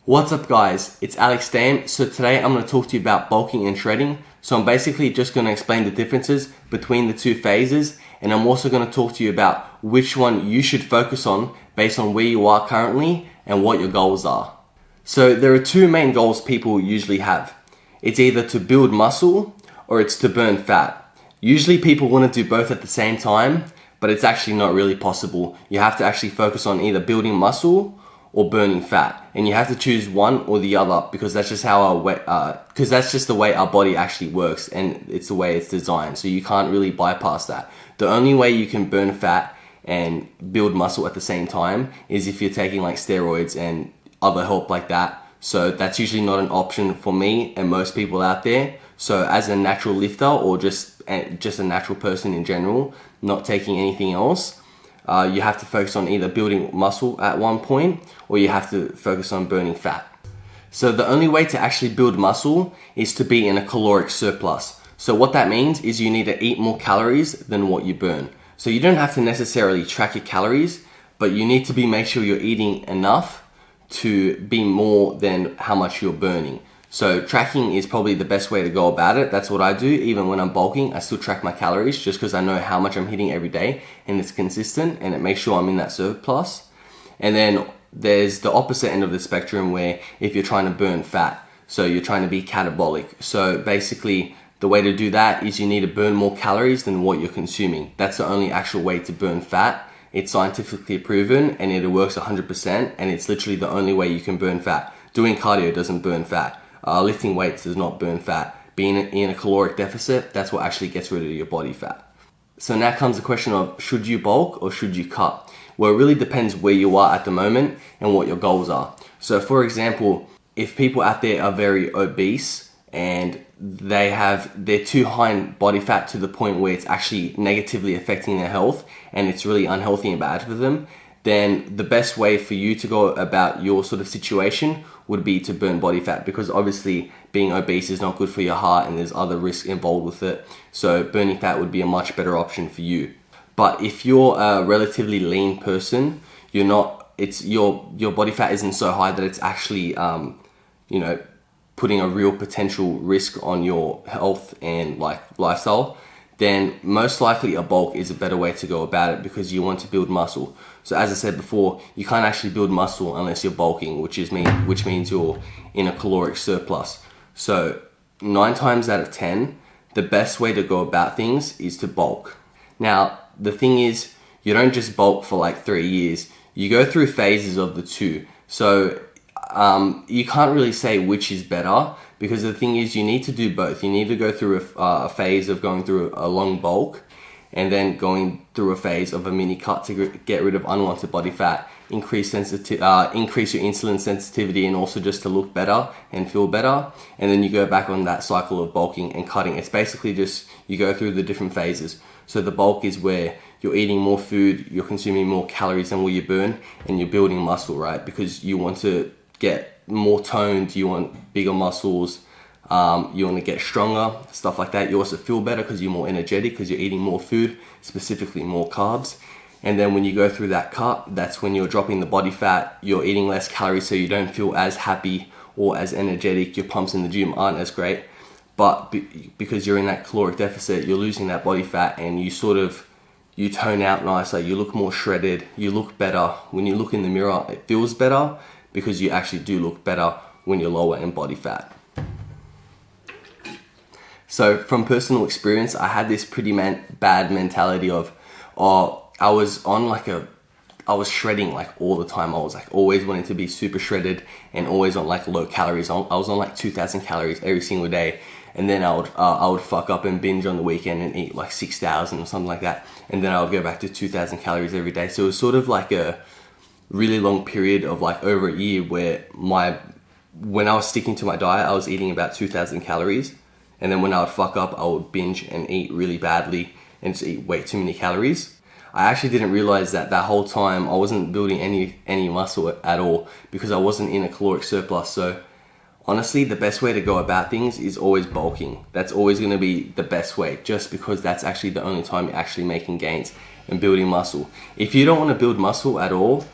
What's up guys, it's Aleks Dayum. So today I'm going to talk to you about bulking and shredding. So I'm basically just going to explain the differences between the two phases, and I'm also going to talk to you about which one you should focus on based on where you are currently and what your goals are. So there are two main goals people usually have. It's either to build muscle or it's to burn fat. Usually people want to do both at the same time, but it's actually not really possible. You have to actually focus on either building muscle or burning fat, and you have to choose one or the other because that's just how that's just the way our body actually works, and it's the way it's designed. So you can't really bypass that. The only way you can burn fat and build muscle at the same time is if you're taking like steroids and other help like that. So that's usually not an option for me and most people out there. So as a natural lifter or just a natural person in general, not taking anything else, you have to focus on either building muscle at one point or you have to focus on burning fat. So the only way to actually build muscle is to be in a caloric surplus. So what that means is you need to eat more calories than what you burn. So you don't have to necessarily track your calories, but you need to make sure you're eating enough to be more than how much you're burning. So tracking is probably the best way to go about it. That's what I do. Even when I'm bulking, I still track my calories just because I know how much I'm hitting every day and it's consistent and it makes sure I'm in that surplus. And then there's the opposite end of the spectrum where if you're trying to burn fat, so you're trying to be catabolic. So basically the way to do that is you need to burn more calories than what you're consuming. That's the only actual way to burn fat. It's scientifically proven and it works 100%, and it's literally the only way you can burn fat. Doing cardio doesn't burn fat. Lifting weights does not burn fat. Being in a caloric deficit, that's what actually gets rid of your body fat. So now comes the question of, should you bulk or should you cut? Well, it really depends where you are at the moment and what your goals are. So for example, if people out there are very obese and they're too high in body fat to the point where it's actually negatively affecting their health and it's really unhealthy and bad for them, then the best way for you to go about your sort of situation would be to burn body fat, because obviously being obese is not good for your heart and there's other risks involved with it. So burning fat would be a much better option for you. But if you're a relatively lean person, your body fat isn't so high that it's actually putting a real potential risk on your health and like lifestyle, then most likely a bulk is a better way to go about it because you want to build muscle. So as I said before, you can't actually build muscle unless you're bulking, which means you're in a caloric surplus. So 9 times out of 10, the best way to go about things is to bulk. Now, the thing is, you don't just bulk for like 3 years. You go through phases of the two. So you can't really say which is better, because the thing is you need to do both. You need to go through a phase of going through a long bulk and then going through a phase of a mini cut to get rid of unwanted body fat, increase your insulin sensitivity, and also just to look better and feel better. And then you go back on that cycle of bulking and cutting. It's basically just you go through the different phases. So the bulk is where you're eating more food, you're consuming more calories than what you burn, and you're building muscle, right? Because you want to get more toned, you want bigger muscles, you want to get stronger, stuff like that. You also feel better because you're more energetic because you're eating more food, specifically more carbs. And then when you go through that cut, that's when you're dropping the body fat, you're eating less calories so you don't feel as happy or as energetic, your pumps in the gym aren't as great. But because you're in that caloric deficit, you're losing that body fat and you tone out nicer, you look more shredded, you look better. When you look in the mirror, it feels better because you actually do look better when you're lower in body fat. So from personal experience, I had this pretty bad mentality of, I was shredding like all the time. I was like always wanting to be super shredded and always on like low calories. I was on like 2,000 calories every single day. And then I would fuck up and binge on the weekend and eat like 6,000 or something like that. And then I would go back to 2,000 calories every day. So it was sort of like a really long period of like over a year where when I was sticking to my diet, I was eating about 2,000 calories. And then when I would fuck up, I would binge and eat really badly and just eat way too many calories. I actually didn't realize that whole time I wasn't building any muscle at all because I wasn't in a caloric surplus. So honestly, the best way to go about things is always bulking. That's always going to be the best way, just because that's actually the only time you're actually making gains and building muscle. If you don't want to build muscle at all,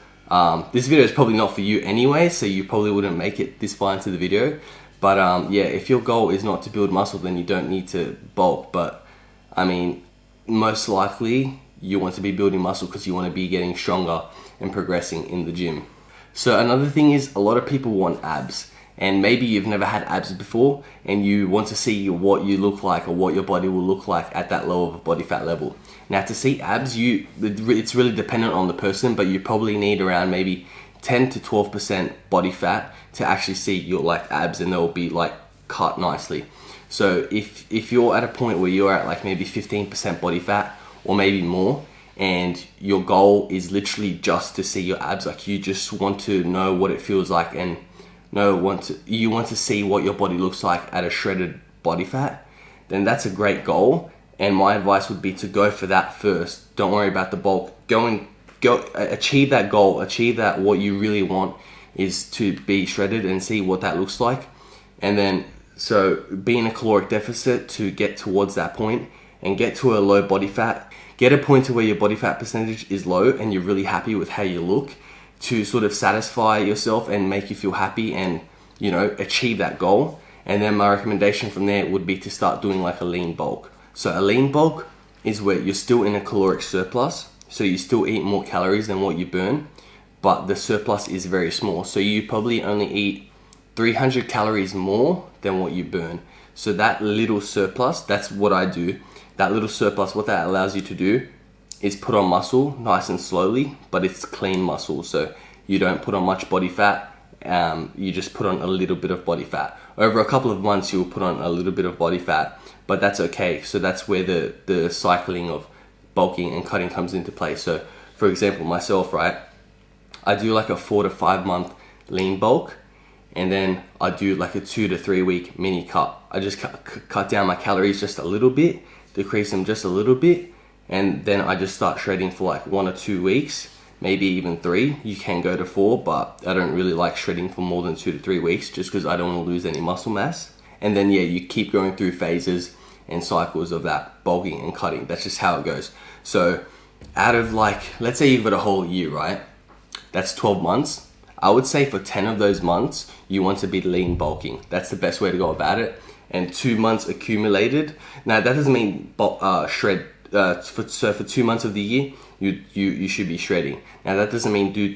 This video is probably not for you anyway, so you probably wouldn't make it this far into the video. But yeah, if your goal is not to build muscle, then you don't need to bulk. But I mean, most likely you want to be building muscle because you want to be getting stronger and progressing in the gym. So another thing is, a lot of people want abs, and maybe you've never had abs before and you want to see what you look like or what your body will look like at that low of a body fat level. Now, to see abs, it's really dependent on the person, but you probably need around maybe 10 to 12% body fat to actually see your like abs, and they'll be like cut nicely. So if you're at a point where you're at like maybe 15% body fat or maybe more, and your goal is literally just to see your abs, like you just want to know what it feels like and you want to see what your body looks like at a shredded body fat, then that's a great goal. And my advice would be to go for that first. Don't worry about the bulk. Go achieve that goal. Achieve that. What you really want is to be shredded and see what that looks like. And then, so be in a caloric deficit to get towards that point and get to a low body fat. Get a point to where your body fat percentage is low and you're really happy with how you look, to sort of satisfy yourself and make you feel happy and, you know, achieve that goal. And then my recommendation from there would be to start doing like a lean bulk. So a lean bulk is where you're still in a caloric surplus, so you still eat more calories than what you burn, but the surplus is very small. So you probably only eat 300 calories more than what you burn. So that little surplus, that's what I do. That little surplus, what that allows you to do is put on muscle nice and slowly, but it's clean muscle. So you don't put on much body fat, you just put on a little bit of body fat. Over a couple of months, you'll put on a little bit of body fat, but that's okay. So that's where the cycling of bulking and cutting comes into play. So for example, myself, right, I do like a 4 to 5 month lean bulk, and then I do like a 2 to 3 week mini cut. I just cut down my calories just a little bit, decrease them just a little bit, and then I just start shredding for like 1 or 2 weeks, maybe even 3. You can go to 4, but I don't really like shredding for more than 2 to 3 weeks just because I don't want to lose any muscle mass. And then yeah, you keep going through phases and cycles of that bulking and cutting. That's just how it goes. So out of like, let's say you've got a whole year, right? That's 12 months. I would say for 10 of those months, you want to be lean bulking. That's the best way to go about it. And 2 months accumulated. Now that doesn't mean shred. So for 2 months of the year, you should be shredding. Now that doesn't mean do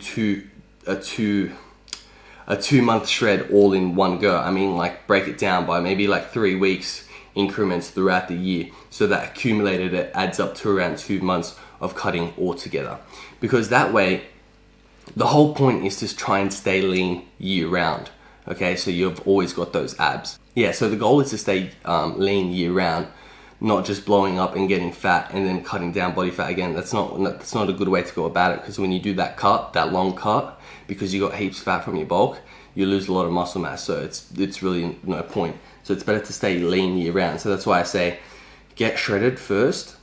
a 2 month shred all in one go. I mean like break it down by maybe like 3 weeks increments throughout the year, so that accumulated it adds up to around 2 months of cutting altogether. Because that way, the whole point is to try and stay lean year round. Okay, so you've always got those abs. Yeah, so the goal is to stay lean year round, not just blowing up and getting fat and then cutting down body fat again. That's not a good way to go about it, because when you do that cut, that long cut, because you got heaps of fat from your bulk, you lose a lot of muscle mass, so it's really no point. So it's better to stay lean year round. So that's why I say get shredded first,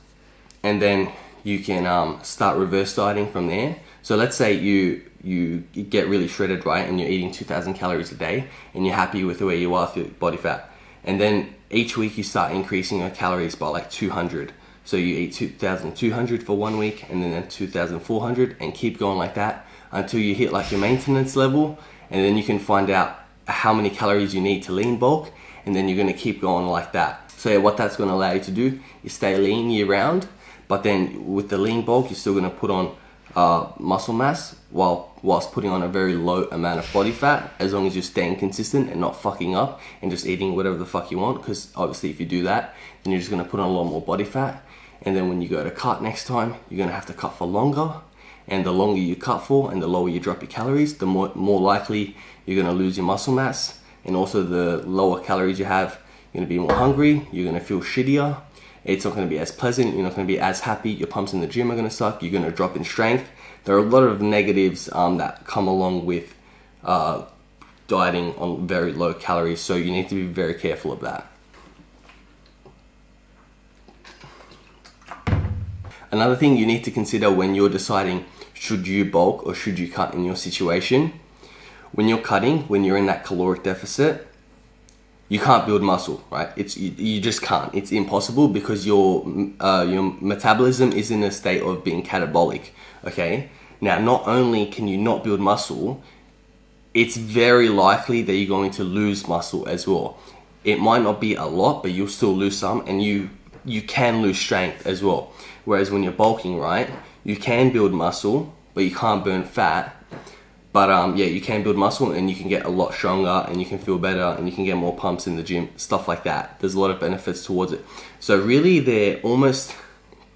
and then you can start reverse dieting from there. So let's say you get really shredded, right, and you're eating 2,000 calories a day and you're happy with the way you are with your body fat. And then each week you start increasing your calories by like 200. So you eat 2,200 for 1 week, and then 2,400, and keep going like that until you hit like your maintenance level. And then you can find out how many calories you need to lean bulk, and then you're going to keep going like that. So yeah, what that's going to allow you to do is stay lean year round, but then with the lean bulk, you're still going to put on muscle mass whilst putting on a very low amount of body fat, as long as you're staying consistent and not fucking up and just eating whatever the fuck you want. Because obviously if you do that, then you're just going to put on a lot more body fat, and then when you go to cut next time, you're going to have to cut for longer, and the longer you cut for and the lower you drop your calories, the more likely you're going to lose your muscle mass. And also the lower calories you have, you're going to be more hungry, you're going to feel shittier, it's not going to be as pleasant, you're not going to be as happy, your pumps in the gym are going to suck, you're going to drop in strength. There are a lot of negatives that come along with dieting on very low calories, so you need to be very careful of that. Another thing you need to consider when you're deciding should you bulk or should you cut in your situation, when you're cutting, when you're in that caloric deficit, you can't build muscle, right? You just can't. It's impossible, because your metabolism is in a state of being catabolic, okay? Now, not only can you not build muscle, it's very likely that you're going to lose muscle as well. It might not be a lot, but you'll still lose some, and you can lose strength as well. Whereas when you're bulking, right, you can build muscle, but you can't burn fat. But yeah, you can build muscle and you can get a lot stronger and you can feel better and you can get more pumps in the gym, stuff like that. There's a lot of benefits towards it. So really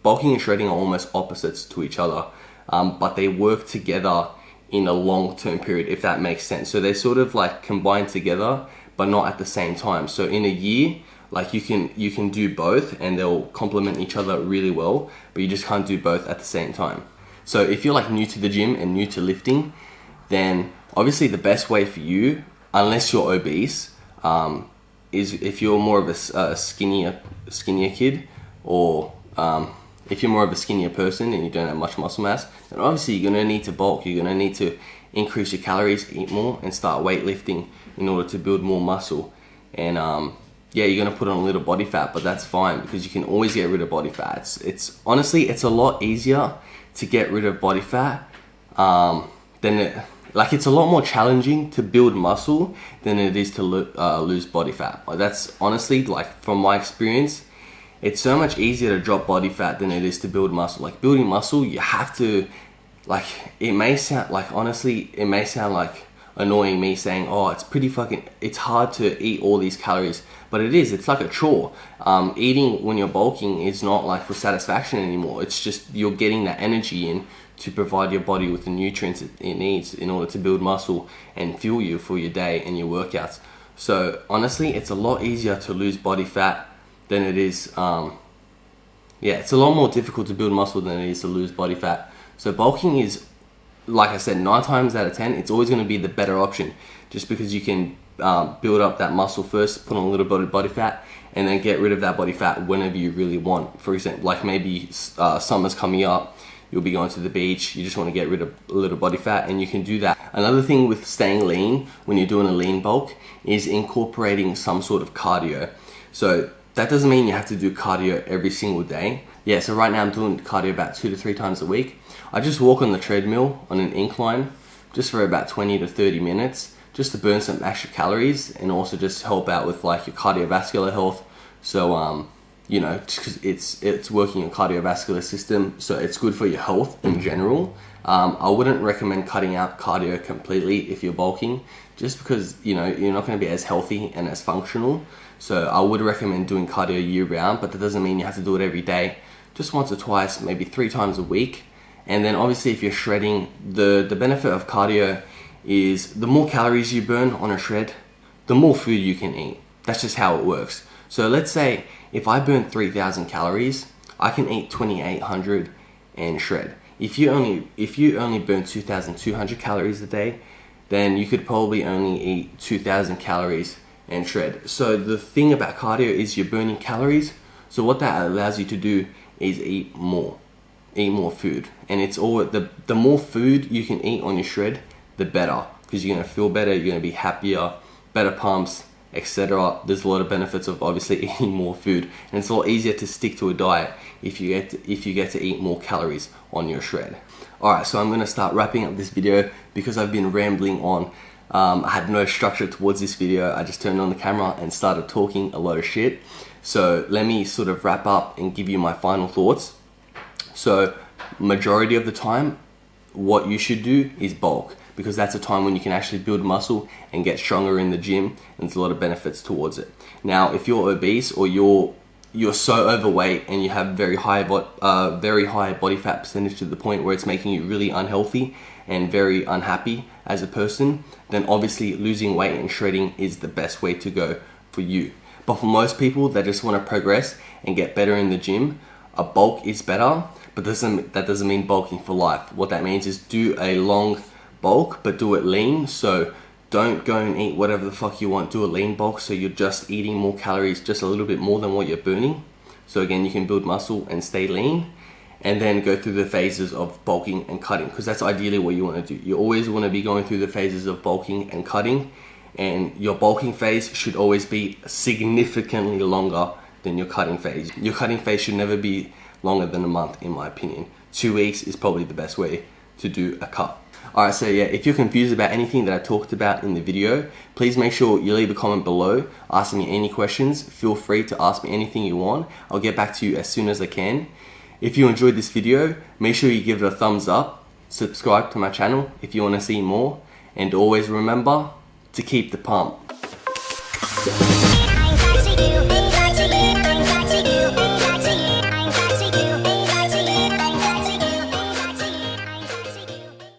bulking and shredding are almost opposites to each other, but they work together in a long-term period, if that makes sense. So they sort of like combine together, but not at the same time. So in a year, like you can do both and they'll complement each other really well, but you just can't do both at the same time. So if you're like new to the gym and new to lifting, then obviously the best way for you, unless you're obese, is if you're more of a skinnier kid, or if you're more of a skinnier person and you don't have much muscle mass, then obviously you're going to need to bulk. You're going to need to increase your calories, eat more, and start weightlifting in order to build more muscle. And yeah, you're going to put on a little body fat, but that's fine because you can always get rid of body fat. It's honestly, it's a lot easier to get rid of body fat it's a lot more challenging to build muscle than it is to lose body fat. That's honestly, like from my experience, it's so much easier to drop body fat than it is to build muscle. Like building muscle, you have to, like, it may sound like annoying me saying, oh, it's hard to eat all these calories, but it's like a chore. Eating when you're bulking is not like for satisfaction anymore. It's just you're getting that energy in to provide your body with the nutrients it needs in order to build muscle and fuel you for your day and your workouts. So honestly, it's a lot easier to lose body fat than it is, it's a lot more difficult to build muscle than it is to lose body fat. So bulking is, like I said, 9 times out of 10, it's always going to be the better option, just because you can build up that muscle first, put on a little bit of body fat, and then get rid of that body fat whenever you really want. For example, like maybe summer's coming up, you'll be going to the beach, you just want to get rid of a little body fat, and you can do that. Another thing with staying lean when you're doing a lean bulk is incorporating some sort of cardio. So that doesn't mean you have to do cardio every single day. Yeah, so right now I'm doing cardio about 2 to 3 times a week. I just walk on the treadmill on an incline just for about 20 to 30 minutes just to burn some extra calories and also just help out with like your cardiovascular health. So because it's working your cardiovascular system, so it's good for your health in general. I wouldn't recommend cutting out cardio completely if you're bulking, just because you're not going to be as healthy and as functional. So I would recommend doing cardio year round, but that doesn't mean you have to do it every day. Just once or twice, maybe 3 times a week. And then obviously if you're shredding, the benefit of cardio is the more calories you burn on a shred, the more food you can eat. That's just how it works. So let's say if I burn 3,000 calories, I can eat 2,800 and shred. If you only burn 2,200 calories a day, then you could probably only eat 2,000 calories and shred. So the thing about cardio is you're burning calories. So what that allows you to do is eat more food. And it's all the more food you can eat on your shred, the better, because you're gonna feel better, you're gonna be happier, better pumps, etc. There's a lot of benefits of obviously eating more food, and it's a lot easier to stick to a diet if you get to eat more calories on your shred. Alright, so I'm gonna start wrapping up this video because I've been rambling on. I had no structure towards this video. I just turned on the camera and started talking a lot of shit. So let me sort of wrap up and give you my final thoughts. So majority of the time, what you should do is bulk, because that's a time when you can actually build muscle and get stronger in the gym, and there's a lot of benefits towards it. Now, if you're obese or you're so overweight and you have very high body fat percentage to the point where it's making you really unhealthy and very unhappy as a person, then obviously losing weight and shredding is the best way to go for you. But for most people that just want to progress and get better in the gym, a bulk is better, but that doesn't mean bulking for life. What that means is do a long bulk, but do it lean. So don't go and eat whatever the fuck you want. Do a lean bulk, so you're just eating more calories, just a little bit more than what you're burning. So again, you can build muscle and stay lean, and then go through the phases of bulking and cutting, because that's ideally what you want to do. You always want to be going through the phases of bulking and cutting, and your bulking phase should always be significantly longer than your cutting phase. Your cutting phase should never be longer than a month, in my opinion. 2 weeks is probably the best way to do a cut. Alright, so yeah, if you're confused about anything that I talked about in the video, please make sure you leave a comment below asking me any questions. Feel free to ask me anything you want. I'll get back to you as soon as I can. If you enjoyed this video, make sure you give it a thumbs up, subscribe to my channel if you want to see more, and always remember to keep the pump.